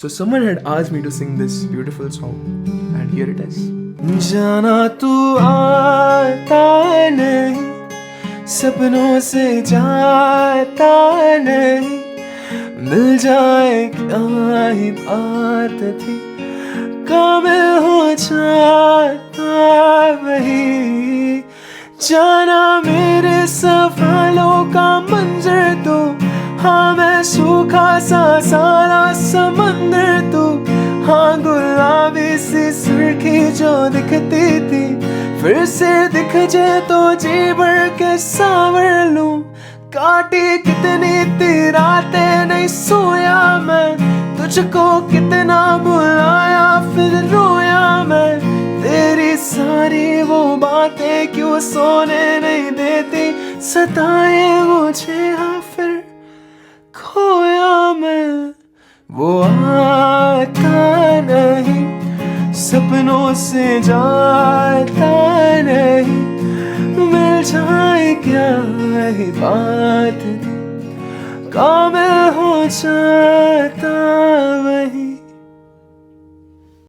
So someone had asked me to sing this beautiful song, and here it is. जाना तू आता नहीं, सपनों से जाता नहीं, मिल जाए क्या ही बात थी, काबिल हो जाता वही। जाना मेरे सवालों का मंजर तो, हाँ मैं सूखा सा सारा समंदर तो, हाँ गुलाबी सी सुर्खी जो दिखती थी, फिर से दिख जाए तो जी भर के सावर लूं। काटी कितनी थी रातें नहीं सोया मैं, तुझको कितना बुलाया फिर रोया मैं। तेरी सारी वो बातें क्यों सोने नहीं देती, सताए मुझे हाँ फिर खोया मैं। वो आता नहीं, सपनों से जाता नहीं, मिल जाए क्या ही बात थी, काबिल हो जाता